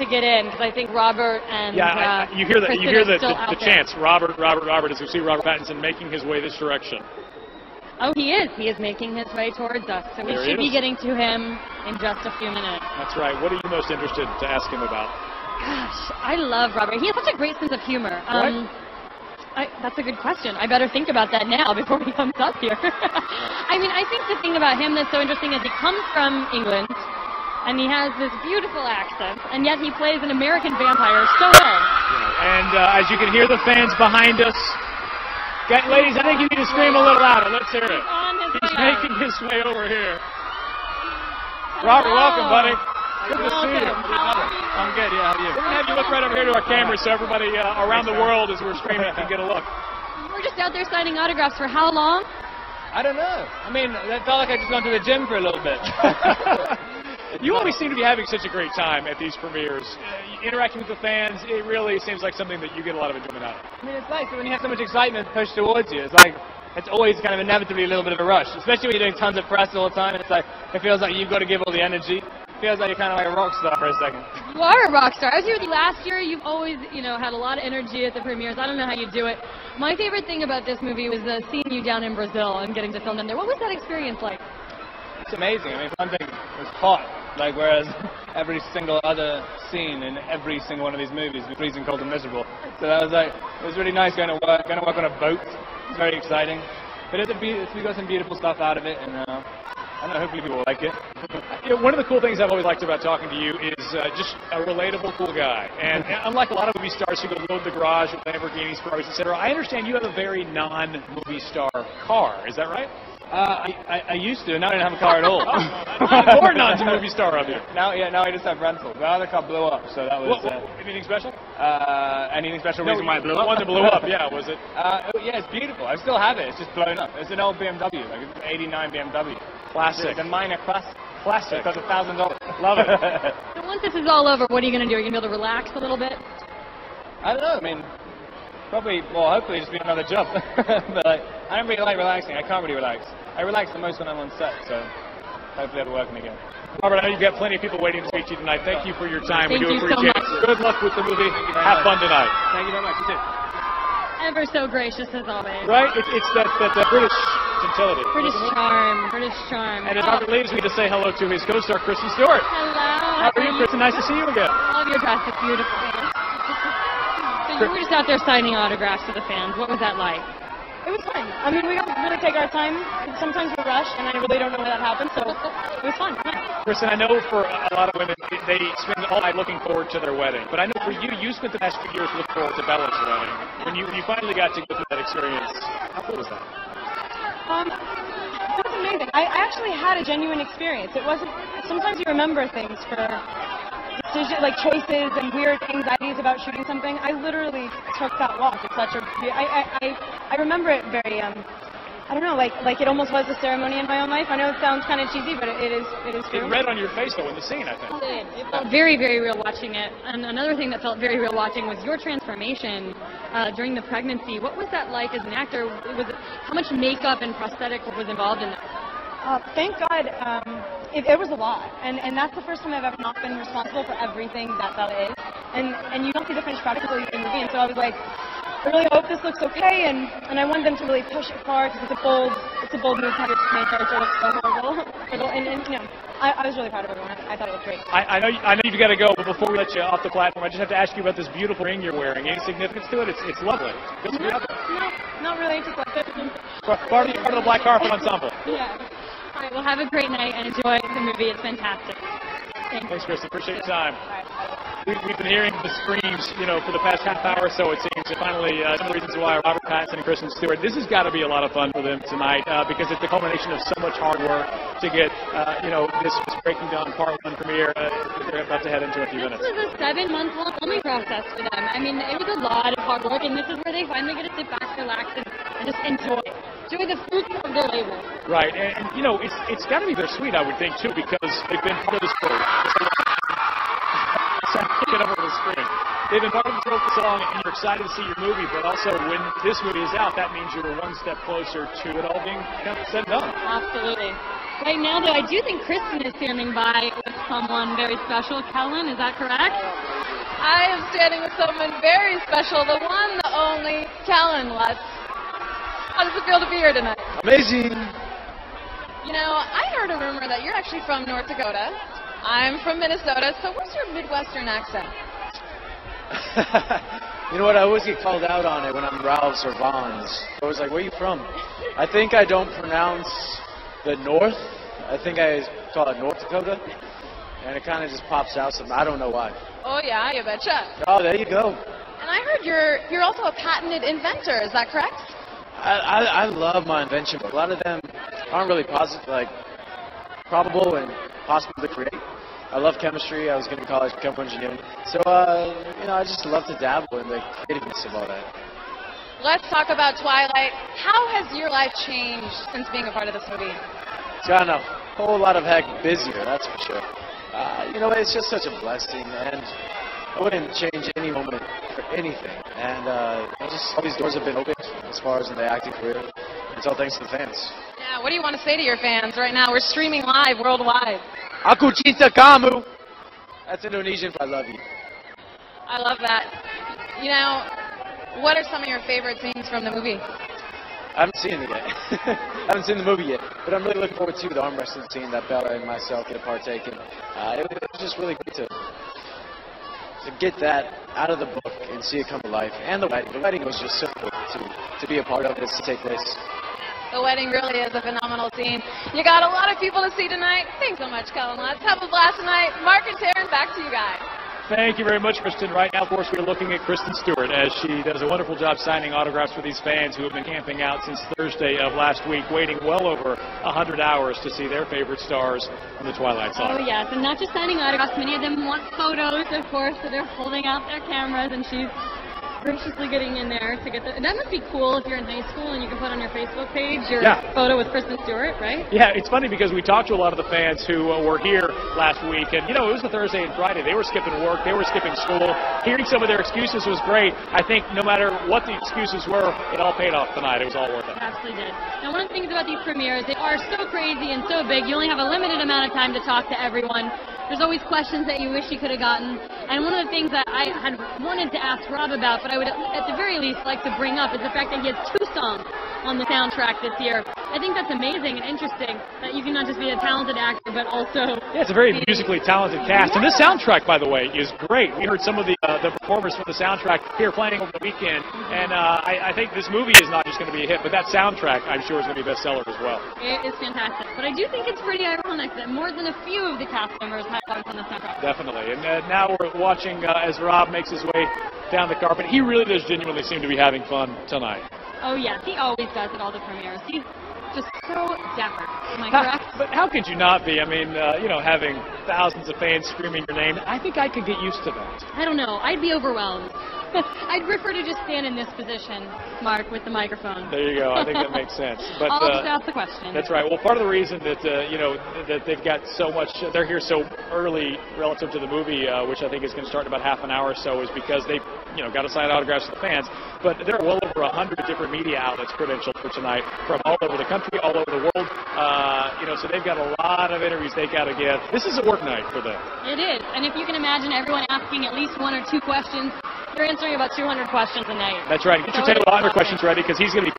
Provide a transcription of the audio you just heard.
to get in because I think Robert and you hear the chants. Robert, as we see Robert Pattinson making his way this direction. Oh, he is. He is making his way towards us, so we should be getting to him in just a few minutes. That's right. What are you most interested to ask him about? Gosh, I love Robert. He has such a great sense of humor. Right? That's a good question. I better think about that now before he comes up here. I mean, I think the thing about him that's so interesting is he comes from England, and he has this beautiful accent, and yet he plays an American vampire so well. And as you can hear the fans behind us, ladies, I think you need to scream a little louder. Let's hear it. He's making his way over here. Robert, welcome, buddy. Good to see you. I'm good, yeah, how are you? We're going to have you look right over here to our camera so everybody around the world, as we're screaming, can get a look. You were just out there signing autographs for how long? I don't know. I mean, it felt like I just gone to the gym for a little bit. You always seem to be having such a great time at these premieres. Interacting with the fans, it really seems like something that you get a lot of enjoyment out of. I mean, it's like when you have so much excitement pushed towards you, it's like, it's always kind of inevitably a little bit of a rush, especially when you're doing tons of press all the time. It's like, it feels like you've got to give all the energy. It feels like you're kind of like a rock star for a second. You are a rock star. I was here with you last year. You've always, had a lot of energy at the premieres. I don't know how you do it. My favorite thing about this movie was seeing you down in Brazil and getting to film down there. What was that experience like? It's amazing. I mean, one thing was hot, like whereas every single other scene in every single one of these movies was freezing cold and miserable. So that was like, it was really nice going to work on a boat. It's very exciting. But we got some beautiful stuff out of it, and I don't know, hopefully people will like it. One of the cool things I've always liked about talking to you is just a relatable, cool guy. And unlike a lot of movie stars who go load the garage with Lamborghinis, Ferraris, etc., I understand you have a very non-movie star car. Is that right? I used to. Now I don't have a car at all. More non-movie star of you. Now I just have rentals. The other car blew up, so that was... anything special? Anything special reason why it blew up? The one that blew up, yeah, was it? Yeah, it's beautiful. I still have it. It's just blown up. It's an old BMW, like it's an 89 BMW. Classic. It's a minor classic. It costs $1,000. Love it. So once this is all over, what are you going to do? Are you going to be able to relax a little bit? I don't know. I mean, hopefully just be another job. But I don't really like relaxing. I can't really relax. I relax the most when I'm on set, so hopefully I'll be working again. Robert, I know you've got plenty of people waiting to speak to you tonight. Thank you for your time. Thank We do you appreciate so it. Good luck with the movie. Have fun tonight. Thank you very much. You too. Ever so gracious as always. Right? It's that British gentility. British charm. British charm. And as Robert leaves, we get to say hello to his co-star, Kristen Stewart. Hello. How are you, Kristen? Nice to see you again. I love your dress. It's beautiful. So you were just out there signing autographs to the fans. What was that like? It was fun. I mean, we got to really take our time. Sometimes we rush, and I really don't know why that happens, so it was fun. Kristen, I know for a lot of women, they spend all night looking forward to their wedding. But I know for you, you spent the past few years looking forward to Bella's wedding. When you finally got to go through that experience, how cool was that? It was amazing. I actually had a genuine experience. It wasn't... Sometimes you remember things for... decisions, like choices and weird anxieties about shooting something. I literally took that walk. It's such a... I remember it very, I don't know, like it almost was a ceremony in my own life. I know it sounds kind of cheesy, but it is true. It read on your face, though, in the scene, I think. It felt very, very real watching it. And another thing that felt very real watching was your transformation during the pregnancy. What was that like as an actor? How much makeup and prosthetic was involved in that? Thank God, it was a lot, and that's the first time I've ever not been responsible for everything that is, and you don't see the finished product until you see the movie, and so I was like, I really hope this looks okay, and I want them to really push it far, because it's a bold move to have your main character look so horrible, and I was really proud of everyone. I thought it looked great. I know you've got to go, but before we let you off the platform, I just have to ask you about this beautiful ring you're wearing. Any significance to it? It's lovely. No, not really, just like it. Part of the Black Carpet Ensemble. Yeah. All right, well, have a great night and enjoy the movie. It's fantastic. Thanks, Kristen. Appreciate your time. We've been hearing the screams, for the past half hour or so, it seems. And finally, some of the reasons why Robert Pattinson and Kristen Stewart, this has got to be a lot of fun for them tonight because it's the culmination of so much hard work to get, this Breaking Dawn Part 1 premiere they're about to head into a few minutes. This was a 7-month-long filming process for them. I mean, it was a lot of hard work, and this is where they finally get to sit back, relax, and just enjoy the fruits of their labor. Right, and it's got to be bittersweet, I would think, too, because they've been part of this world. Get over the screen. They've been part of this world for so long, and you're excited to see your movie, but also when this movie is out, that means you're one step closer to it all being said and done. Absolutely. Right now, though, I do think Kristen is standing by with someone very special. Kellen, is that correct? I am standing with someone very special, the one, the only, Callan Lutz. How does it feel to be here tonight? Amazing. You know, I heard a rumor that you're actually from North Dakota. I'm from Minnesota, so what's your Midwestern accent? You know what? I always get called out on it when I'm Ralph's or Vaughn's. I was like, where are you from? I think I don't pronounce the North. I think I call it North Dakota. And it kind of just pops out something. I don't know why. Oh yeah, you betcha. Oh, there you go. And I heard you're also a patented inventor, is that correct? I love my invention, but a lot of them aren't really positive, like probable and possible to create. I love chemistry. I was going to college chemical engineering. So, you know, I just love to dabble in the creativeness of all that. Let's talk about Twilight. How has your life changed since being a part of this movie? It's gotten a whole lot of heck busier, that's for sure. You know, it's just such a blessing, and I wouldn't change any moment for anything. And just all these doors have been opened as far as in the acting career. It's all thanks to the fans. Yeah, what do you want to say to your fans right now? We're streaming live worldwide. Aku cinta kamu. That's Indonesian for I love you. I love that. You know, what are some of your favorite scenes from the movie? I haven't seen it yet. I haven't seen the movie yet, but I'm really looking forward to the arm wrestling scene that Bella and myself get to partake in. It was just really great to get that out of the book and see it come to life. And the wedding was just so cool to be a part of it, to take place. The wedding really is a phenomenal scene. You got a lot of people to see tonight. Thanks so much, Callan. Let's have a blast tonight. Mark and Taryn, back to you guys. Thank you very much, Kristen. Right now, of course, we're looking at Kristen Stewart as she does a wonderful job signing autographs for these fans who have been camping out since Thursday of last week, waiting well over 100 hours to see their favorite stars from the Twilight Saga. Oh, yes, and not just signing autographs. Many of them want photos, of course, so they're holding out their cameras, and she's graciously getting in there to get the... That must be cool if you're in high school and you can put on your Facebook page your photo with Kristen Stewart, right? Yeah, it's funny because we talked to a lot of the fans who were here last week, and, you know, it was a Thursday and Friday. They were skipping work. They were skipping school. Hearing some of their excuses was great. I think no matter what the excuses were, it all paid off tonight. It was all worth it. It absolutely did. Now, one of the things about these premieres, they are so crazy and so big, you only have a limited amount of time to talk to everyone. There's always questions that you wish you could have gotten. And one of the things that I had wanted to ask Rob about, but I would at the very least like to bring up, is the fact that he has 2 songs on the soundtrack this year. I think that's amazing and interesting that you can not just be a talented actor, but also... Yeah, it's a very musically talented cast. And this soundtrack, by the way, is great. We heard some of the performers from the soundtrack here playing over the weekend. And I think this movie is not just going to be a hit, but that soundtrack, I'm sure, is going to be a bestseller as well. It is fantastic. But I do think it's pretty ironic that more than a few of the cast members had songs on the soundtrack. Definitely. And now we're watching as Rob makes his way down the carpet. He really does genuinely seem to be having fun tonight. Oh, yes. He always does at all the premieres. He's just so dapper. Am I correct? But how could you not be? I mean, you know, having thousands of fans screaming your name, I think I could get used to that. I don't know. I'd be overwhelmed. I'd prefer to just stand in this position, Mark, with the microphone. There you go. I think that makes sense. But I'll just ask the question. That's right. Well, part of the reason that you know that they've got so much, they're here so early relative to the movie, which I think is going to start in about half an hour or so, is because they, you know, got to sign autographs to the fans. But there are well over 100 different media outlets credentialed for tonight from all over the country, all over the world. You know, so they've got a lot of interviews they got to give. This is a work night for them. It is. And if you can imagine everyone asking at least 1 or 2 questions, you're answering about 200 questions a night. That's right. Get your table 100 questions ready because he's going to be